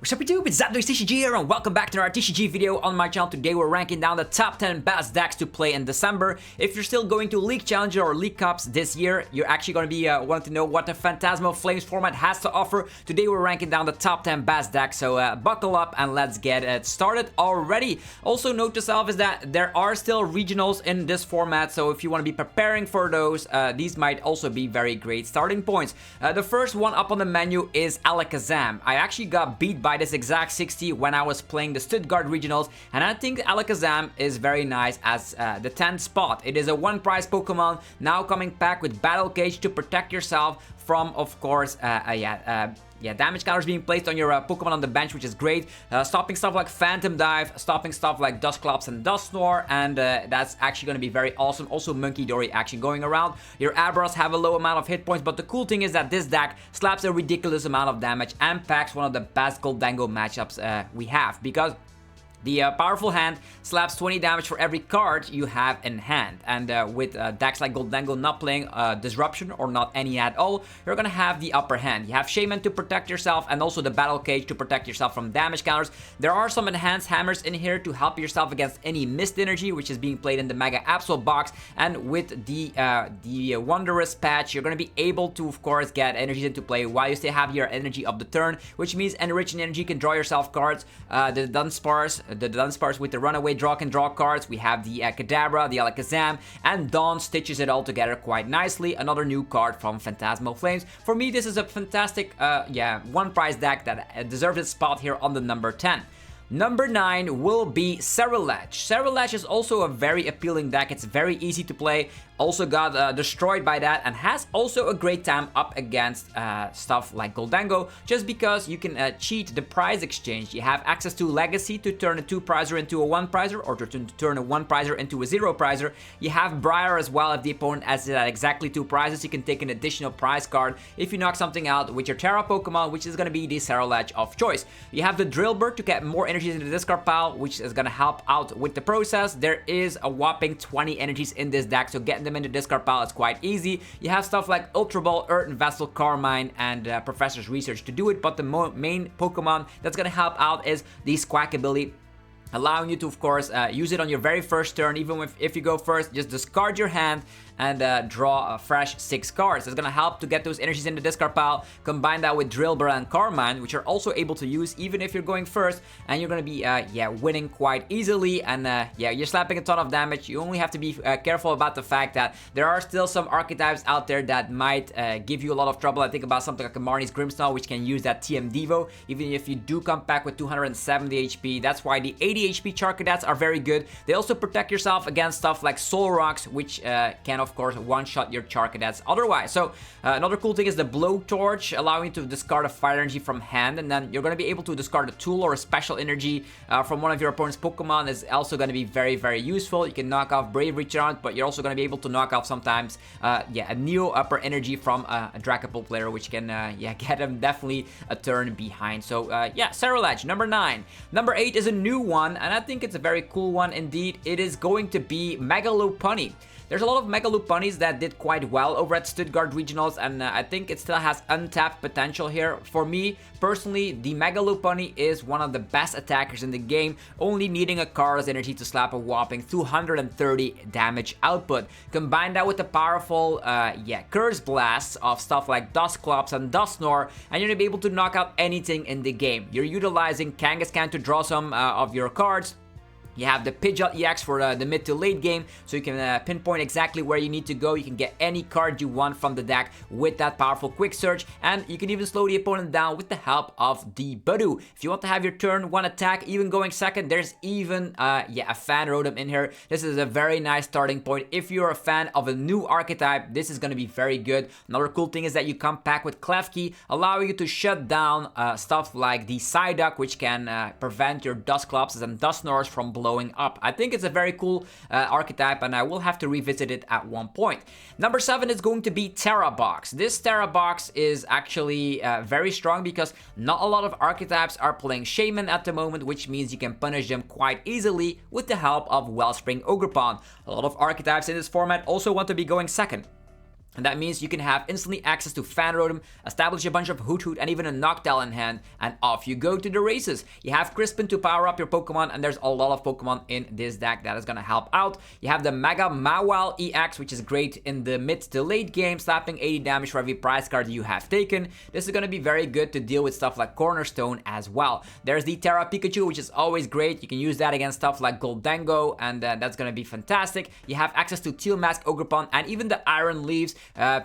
What's up YouTube, it's Decklists TCG here and welcome back to our TCG video on my channel. Today we're ranking down the top 10 best decks to play in December. If you're still going to League Challenger or League Cups this year, you're actually going to be wanting to know what the Phantasmal Flames format has to offer. Today we're ranking down the top 10 best decks, so buckle up and let's get it started already. Also note to self is that there are still regionals in this format, so if you want to be preparing for those, these might also be very great starting points. The first one up on the menu is Alakazam. I actually got beat by this exact 60 when I was playing the Stuttgart regionals, and I think Alakazam is very nice as the 10th spot. It is a one prize Pokemon, now coming packed with Battle Cage to protect yourself from, of course, damage counters being placed on your Pokemon on the bench, which is great. Stopping stuff like Phantom Dive, stopping stuff like Dusclops and Dusknoir, and that's actually going to be very awesome. Also, Monkey Dory action going around. Your Abras have a low amount of hit points, but the cool thing is that this deck slaps a ridiculous amount of damage and packs one of the best Gholdengo matchups we have, because the powerful hand slaps 20 damage for every card you have in hand, and with decks like Gholdengo not playing Disruption or not any at all, you're gonna have the upper hand. You have Shaman to protect yourself and also the Battle Cage to protect yourself from damage counters. There are some enhanced hammers in here to help yourself against any missed energy, which is being played in the Mega Absol box, and with the Wondrous patch, you're gonna be able to, of course, get energies into play while you still have your energy of the turn, which means Enriching Energy can draw yourself cards. The Dunsparce with the Runaway Draw can draw cards. We have the Kadabra, the Alakazam, and Dawn stitches it all together quite nicely. Another new card from Phantasmal Flames. For me, this is a fantastic, one prize deck that deserves its spot here on the number 10. Number 9 will be Ceruledge. Ceruledge is also a very appealing deck. It's very easy to play. Also got destroyed by that, and has also a great time up against stuff like Gholdengo, just because you can cheat the prize exchange. You have access to Legacy to turn a 2-prizer into a 1-prizer, or to turn a 1-prizer into a 0-prizer. You have Briar as well. If the opponent has exactly 2 prizes, you can take an additional prize card if you knock something out with your Tera Pokemon, which is going to be the Ceruledge of choice. You have the Drillbur to get more energies in the discard pile, which is going to help out with the process. There is a whopping 20 energies in this deck, so getting them into discard pile is quite easy. You have stuff like Ultra Ball, Earth and Vessel, Carmine, and Professor's Research to do it, but the main Pokemon that's going to help out is the Squawk ability, allowing you to, of course, use it on your very first turn. Even if you go first, just discard your hand and draw a fresh 6 cards. It's gonna help to get those energies in the discard pile. Combine that with Drillbur and Carmine, which are also able to use even if you're going first, and you're gonna be winning quite easily. And you're slapping a ton of damage. You only have to be careful about the fact that there are still some archetypes out there that might give you a lot of trouble. I think about something like a Marnie's Grimmsnarl, which can use that TM Devo, even if you do come back with 270 HP. That's why the 80 HP Charcadats are very good. They also protect yourself against stuff like Soul Rocks, which can, of course, one-shot your Charcadats otherwise. So another cool thing is the Blowtorch, allowing you to discard a fire energy from hand, and then you're going to be able to discard a tool or a special energy from one of your opponent's Pokemon. Is also going to be very, very useful. You can knock off Bravery Charm, but you're also going to be able to knock off sometimes a Neo Upper Energy from a Dragapult player, which can get them definitely a turn behind. So Ceruledge, number 9. Number 8 is a new one, and I think it's a very cool one indeed. It is going to be Mega Lopunny. There's a lot of Mega Lopunnies that did quite well over at Stuttgart Regionals, and I think it still has untapped potential here. For me, personally, the Mega Lopunny is one of the best attackers in the game, only needing a Kara's energy to slap a whopping 230 damage output. Combine that with the powerful, Curse Blasts of stuff like Dusclops and Dusknoir, and you're gonna be able to knock out anything in the game. You're utilizing Kangaskhan to draw some of your cards. You have the Pidgeot EX for the mid to late game, so you can pinpoint exactly where you need to go. You can get any card you want from the deck with that powerful Quick Search, and you can even slow the opponent down with the help of the Budu. If you want to have your turn 1 attack, even going second, there's even a Fan Rotom in here. This is a very nice starting point. If you're a fan of a new archetype, this is going to be very good. Another cool thing is that you come back with Klefki, allowing you to shut down stuff like the Psyduck, which can prevent your Dusclops and Dusknoirs from blowing up. I think it's a very cool archetype, and I will have to revisit it at one point. Number 7 is going to be Tera Box. This Tera Box is actually very strong because not a lot of archetypes are playing Shaman at the moment, which means you can punish them quite easily with the help of Wellspring Ogerpon. A lot of archetypes in this format also want to be going second. And that means you can have instantly access to Fan Rotom, establish a bunch of Hoot Hoot, and even a Noctowl in hand, and off you go to the races. You have Crispin to power up your Pokemon, and there's a lot of Pokemon in this deck that is going to help out. You have the Mega Mawile EX, which is great in the mid to late game, slapping 80 damage for every prize card you have taken. This is going to be very good to deal with stuff like Cornerstone as well. There's the Tera Pikachu, which is always great. You can use that against stuff like Gholdengo, and that's going to be fantastic. You have access to Teal Mask Ogerpon, and even the Iron Leaves,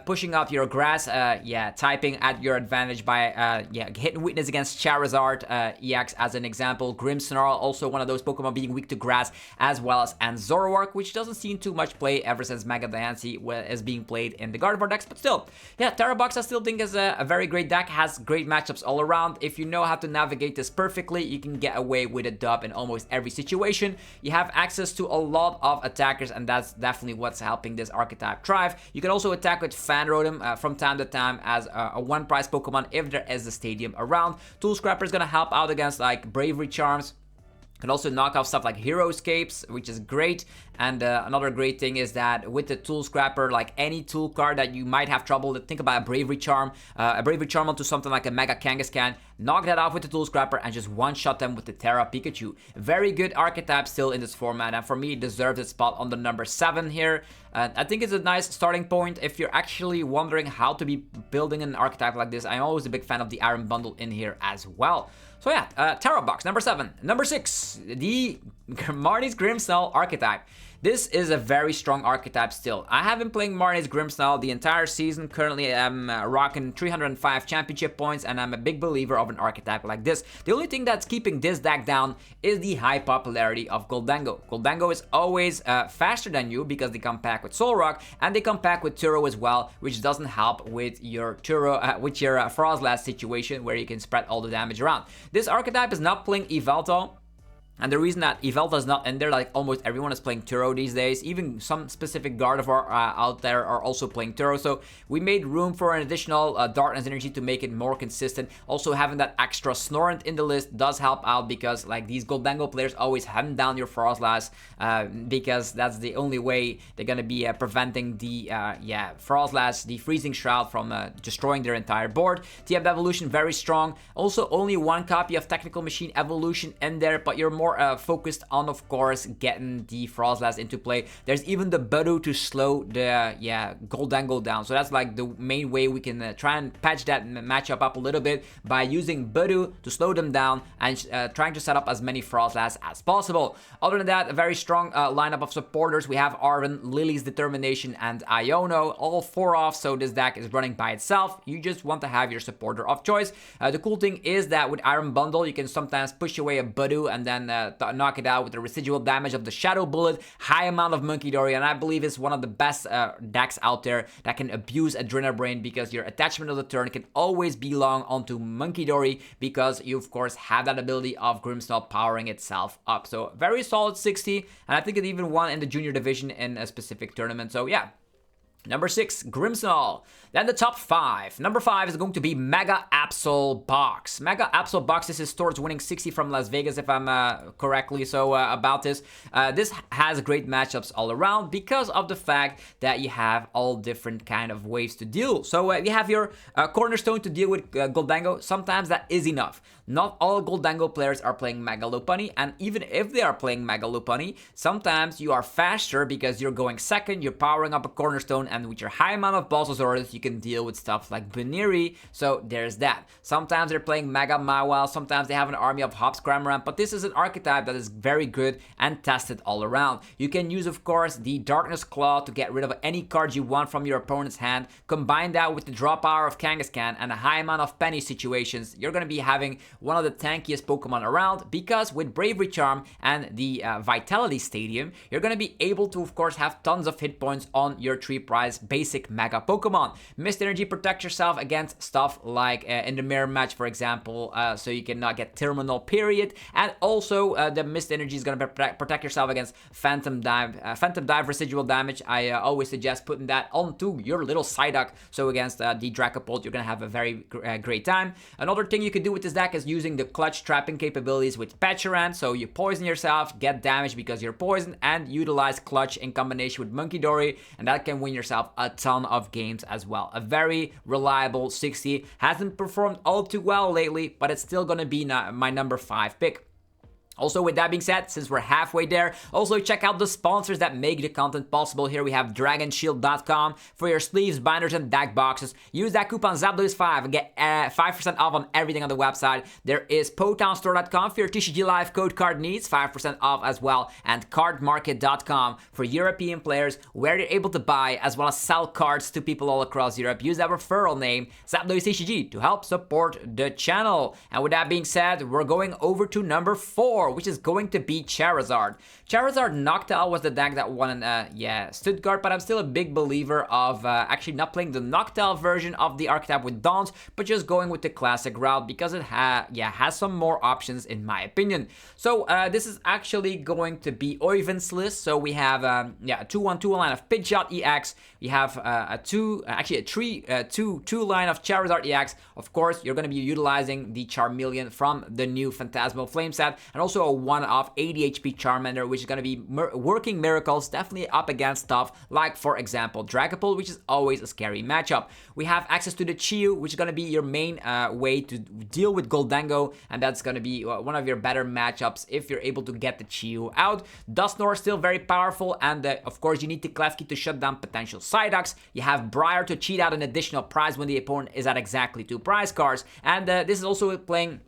pushing up your grass, typing at your advantage by, hit and weakness against Charizard EX as an example. Grimmsnarl, also one of those Pokemon being weak to grass, as well as Zoroark, which doesn't seem too much play ever since Mega Diancie is being played in the Gardevoir decks, but still, yeah, Tera Box I still think is a very great deck, has great matchups all around. If you know how to navigate this perfectly, you can get away with a dub in almost every situation. You have access to a lot of attackers, and that's definitely what's helping this archetype thrive. You can also attack with Fan Rotom from time to time as a one prize Pokemon if there is a stadium around. Tool Scrapper is going to help out against like Bravery Charms. Can also knock off stuff like Hero Escapes, which is great. And another great thing is that with the Tool Scrapper, like any tool card that you might have trouble with, think about a Bravery Charm onto something like a Mega Kangaskhan, knock that off with the Tool Scrapper and just one-shot them with the Tera Pikachu. Very good archetype still in this format, and for me, it deserves its spot on the number 7 here. I think it's a nice starting point if you're actually wondering how to be building an archetype like this. I'm always a big fan of the Iron Bundle in here as well. So yeah, Tera Box, number 7. Number 6, the Marnie's Grimmsnarl archetype. This is a very strong archetype still. I have been playing Marnie's Grimmsnarl the entire season. Currently, I'm rocking 305 championship points, and I'm a big believer of an archetype like this. The only thing that's keeping this deck down is the high popularity of Gholdengo. Gholdengo is always faster than you because they come packed with Solrock, and they come packed with Turo as well, which doesn't help with your Frozlast situation where you can spread all the damage around. This archetype is not playing Yveltal. And the reason that Yveltal is not in there, like almost everyone is playing Turo these days, even some specific Gardevoir out there are also playing Turo, so we made room for an additional Darkness Energy to make it more consistent. Also having that extra Snorunt in the list does help out because like these Gholdengo players always hunt down your Frozlast because that's the only way they're gonna be preventing the Frozlast, the Freezing Shroud from destroying their entire board. TM Evolution very strong. Also only one copy of Technical Machine Evolution in there, but you're more focused on, of course, getting the Frozlast into play. There's even the Budu to slow the Gholdengo down. So that's like the main way we can try and patch that matchup up a little bit by using Budu to slow them down and trying to set up as many Frozlasts as possible. Other than that, a very strong lineup of supporters. We have Arven, Lily's Determination, and Iono, all 4 off, so this deck is running by itself. You just want to have your supporter of choice. The cool thing is that with Iron Bundle, you can sometimes push away a Budu and then knock it out with the residual damage of the Shadow Bullet, high amount of Munkidori, and I believe it's one of the best decks out there that can abuse Adrenabrain because your attachment of the turn can always belong onto Munkidori because you of course have that ability of Grimmsnarl powering itself up. So very solid 60, and I think it even won in the junior division in a specific tournament, so yeah. Number 6, Grimmsnarl. Then the top 5. Number 5 is going to be Mega Absol Box. Mega Absol Box, this is towards winning 60 from Las Vegas, if I'm correctly so about this. This has great matchups all around because of the fact that you have all different kind of ways to deal. So you have your Cornerstone to deal with Gholdengo. Sometimes that is enough. Not all Gholdengo players are playing Mega Lopunny, and even if they are playing Mega Lopunny, sometimes you are faster because you're going second, you're powering up a Cornerstone, and with your high amount of Bulbasaurus, you can deal with stuff like Baniri, so there's that. Sometimes they're playing Mega Mawile, sometimes they have an army of Hops Cramorant, but this is an archetype that is very good and tested all around. You can use, of course, the Darkness Claw to get rid of any cards you want from your opponent's hand. Combine that with the draw power of Kangaskhan and a high amount of Penny situations, you're going to be having one of the tankiest Pokemon around, because with Bravery Charm and the Vitality Stadium, you're going to be able to, of course, have tons of hit points on your 3-prize basic Mega Pokemon. Mist Energy protects yourself against stuff like in the Mirror Match, for example, so you cannot get Terminal Period, and also the Mist Energy is going to protect yourself against Phantom Dive residual damage. I always suggest putting that onto your little Psyduck, so against the Dragapult, you're going to have a very great time. Another thing you can do with this deck is using the clutch trapping capabilities with Patcheran, so you poison yourself, get damage because you're poisoned, and utilize clutch in combination with Munkidori, and that can win yourself yourself a ton of games as well. A very reliable 60. Hasn't performed all too well lately, but it's still gonna be my number 5 pick. Also, with that being said, since we're halfway there, also check out the sponsors that make the content possible. Here we have dragonshield.com for your sleeves, binders, and deck boxes. Use that coupon ZAPDOIS5 and get 5% off on everything on the website. There is PotownStore.com for your TCG Live code card needs, 5% off as well. And cardmarket.com for European players, where you're able to buy as well as sell cards to people all across Europe. Use that referral name, ZAPDOISTCG, to help support the channel. And with that being said, we're going over to number 4. Which is going to be Charizard. Charizard Noctowl was the deck that won in Stuttgart, but I'm still a big believer of actually not playing the Noctowl version of the archetype with Dawns, but just going with the classic route because it has some more options in my opinion. So this is actually going to be Oyvind's list. So we have a 2-1-2 line of Pidgeot EX. We have a 2 line of Charizard EX. Of course, you're going to be utilizing the Charmeleon from the new Phantasmal Flames set, and also a 1-off 80 HP Charmander, which is going to be working miracles, definitely up against stuff like, for example, Dragapult, which is always a scary matchup. We have access to the Chiyu, which is going to be your main way to deal with Gholdengo, and that's going to be one of your better matchups if you're able to get the Chiyu out. Dusknoir still very powerful, and of course you need the Klefki to shut down potential Psyducks. You have Briar to cheat out an additional prize when the opponent is at exactly 2 prize cards, and this is also playing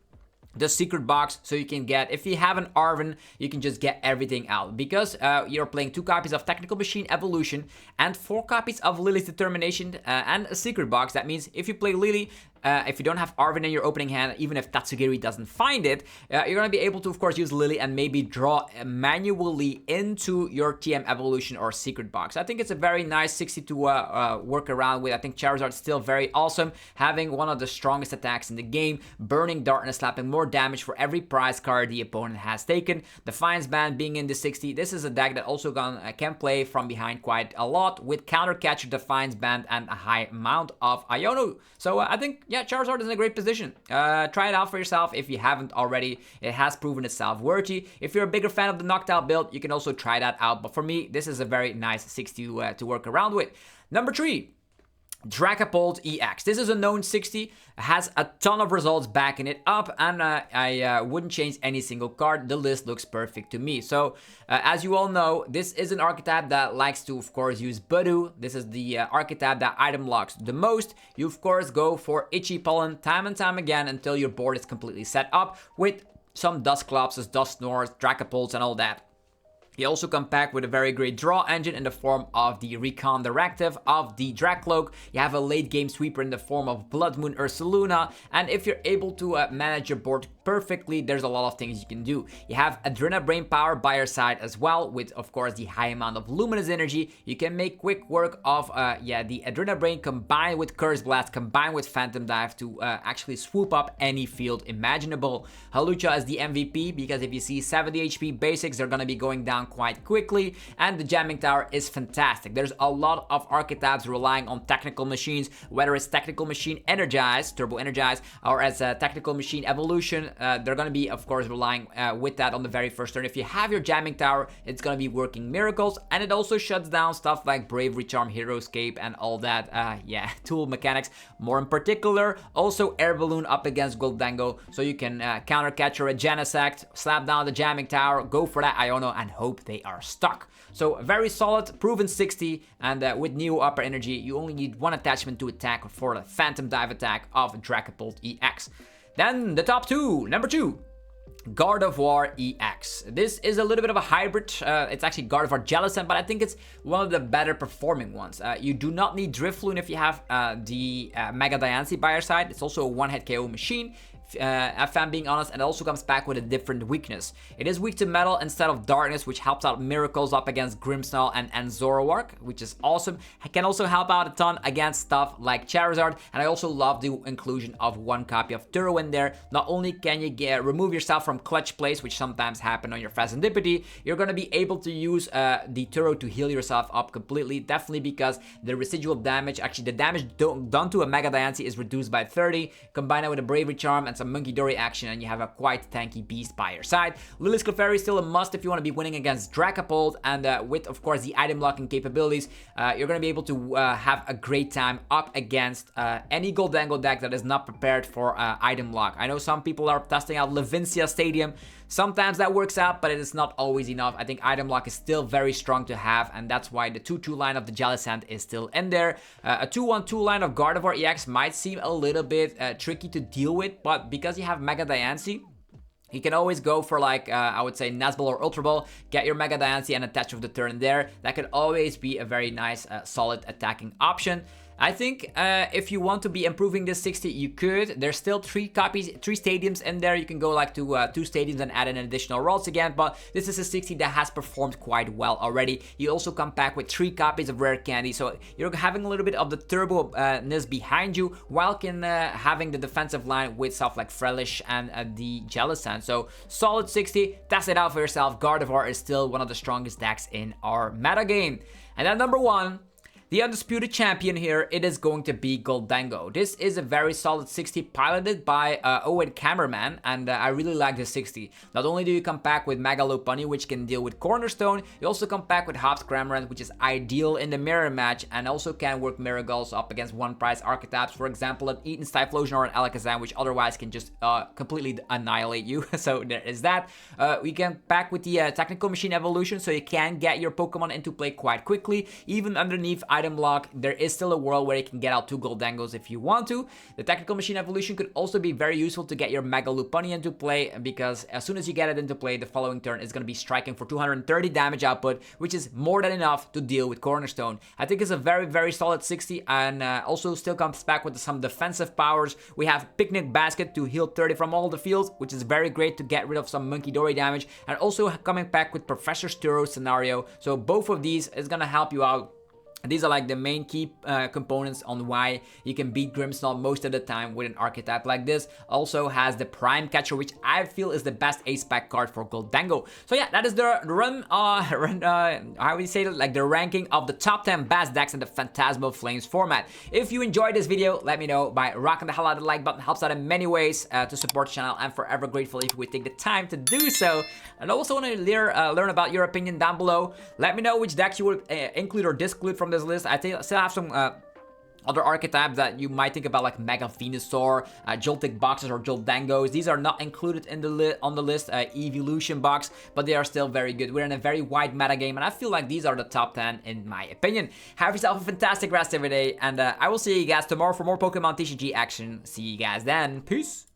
the secret box, so you can get, if you have an Arven, you can just get everything out, because you're playing 2 copies of Technical Machine Evolution and 4 copies of Lily's Determination and a secret box. That means if you play Lily, if you don't have Arven in your opening hand, even if Tatsugiri doesn't find it, you're going to be able to, of course, use Lily and maybe draw manually into your TM Evolution or Secret Box. I think it's a very nice 60 to work around with. I think Charizard's still very awesome, having one of the strongest attacks in the game, Burning Darkness, slapping more damage for every prize card the opponent has taken. Defiance Band being in the 60. This is a deck that also can play from behind quite a lot with Counter Catcher, Defiance Band, and a high amount of Iono. So I think, yeah, Charizard is in a great position. Try it out for yourself if you haven't already. It has proven itself worthy. If you're a bigger fan of the Noctowl build, you can also try that out. But for me, this is a very nice 60 to work around with. Number 3. Dragapult EX. This is a known 60, has a ton of results backing it up, and I wouldn't change any single card. The list looks perfect to me. So, as you all know, this is an archetype that likes to, of course, use Budu. This is the archetype that item locks the most. You, of course, go for Itchy Pollen time and time again until your board is completely set up with some Dusclops, Dusknoirs, Dragapults, and all that. You also come back with a very great draw engine in the form of the Recon Directive of the Dracloak. You have a late game sweeper in the form of Blood Moon Ursaluna, and if you're able to manage your board perfectly, there's a lot of things you can do. You have Adrena Brain Power by your side as well, with of course the high amount of Luminous Energy. You can make quick work of the Adrena Brain combined with Curse Blast, combined with Phantom Dive to actually swoop up any field imaginable. Halucha is the MVP because if you see 70 HP basics, they're gonna be going down quite quickly, and the Jamming Tower is fantastic. There's a lot of archetypes relying on Technical Machines, whether it's Technical Machine Energize, Turbo Energize, or as a Technical Machine Evolution. They're gonna be, of course, relying with that on the very first turn. If you have your Jamming Tower, it's gonna be working miracles, and it also shuts down stuff like Bravery Charm, Hero Escape, and all that, tool mechanics. More in particular, also Air Balloon up against Gholdengo, so you can counter catch or a Genesect, slap down the Jamming Tower, go for that Iono, and hope they are stuck. So very solid, proven 60, and with new upper energy, you only need 1 attachment to attack for the Phantom Dive attack of Dragapult EX. Then the top 2, number 2. Gardevoir EX. This is a little bit of a hybrid. It's actually Gardevoir Jellicent, but I think it's one of the better performing ones. You do not need Drifloon if you have the Mega Diancie by your side. It's also a one-hit KO machine. If I'm being honest, and it also comes back with a different weakness. It is weak to metal instead of darkness, which helps out miracles up against Grimmsnarl and Zoroark, which is awesome. It can also help out a ton against stuff like Charizard, and I also love the inclusion of 1 copy of Turo in there. Not only can you remove yourself from clutch plays, which sometimes happen on your Fazendipity, you're going to be able to use the Turo to heal yourself up completely, definitely because the residual damage, actually the damage done to a Mega Diancie is reduced by 30. Combine it with a Bravery Charm and and some Monkey Dory action, and you have a quite tanky beast by your side. Lily's Clefairy is still a must if you want to be winning against Dragapult, and with, of course, the item locking capabilities, you're going to be able to have a great time up against any Gholdengo deck that is not prepared for item lock. I know some people are testing out Levincia Stadium. Sometimes that works out, but it is not always enough. I think item lock is still very strong to have, and that's why the 2-2 line of the Jellicent is still in there. A 2-1-2 line of Gardevoir EX might seem a little bit tricky to deal with, but because you have Mega Diancie, you can always go for like, I would say Nazball or Ultra Ball, get your Mega Diancie and attach with the turn there. That could always be a very nice, solid attacking option. I think if you want to be improving this 60, you could. There's still 3 stadiums in there. You can go like to 2 stadiums and add in additional rolls again, but this is a 60 that has performed quite well already. You also come back with 3 copies of Rare Candy, so you're having a little bit of the turbo-ness behind you, while having the defensive line with stuff like Frelish and the Jellicent. So solid 60, test it out for yourself. Gardevoir is still one of the strongest decks in our metagame. And then number 1, the undisputed champion here, it is going to be Gholdengo. This is a very solid 60 piloted by Owen Cameraman, and I really like the 60. Not only do you come back with Mega Lopunny, which can deal with Cornerstone, you also come back with Hobbs Cramorant, which is ideal in the mirror match, and also can work Miracles up against one-price archetypes, for example, an Eaton's Typhlosion or an Alakazam, which otherwise can just completely annihilate you. So there is that. We can back with the Technical Machine Evolution, so you can get your Pokemon into play quite quickly, even underneath item lock. There is still a world where you can get out 2 Gholdengos if you want to. The Technical Machine Evolution could also be very useful to get your Mega Lopunny into play, because as soon as you get it into play, the following turn is going to be striking for 230 damage output, which is more than enough to deal with Cornerstone. I think it's a very, very solid 60, and also still comes back with some defensive powers. We have Picnic Basket to heal 30 from all the fields, which is very great to get rid of some Monkey Dory damage, and also coming back with Professor Sturo scenario. So both of these is going to help you out. These are like the main key components on why you can beat Grimmsnarl most of the time with an archetype like this. Also has the Prime Catcher, which I feel is the best ace pack card for Gholdengo. So yeah, that is the how would you say it? Like the ranking of the top 10 best decks in the Phantasmal Flames format. If you enjoyed this video, let me know by rocking the hell out of the like button. Helps out in many ways to support the channel. I'm forever grateful if you would take the time to do so. And I also want to learn about your opinion down below. Let me know which decks you would include or disclude from this list. I still have some other archetypes that you might think about, like Mega Venusaur, Joltik Boxes, or Gholdengos. These are not included in the on the list, Evolution Box, but they are still very good. We're in a very wide meta game, and I feel like these are the top 10 in my opinion. Have yourself a fantastic rest of your day, and I will see you guys tomorrow for more Pokemon TCG action. See you guys then. Peace.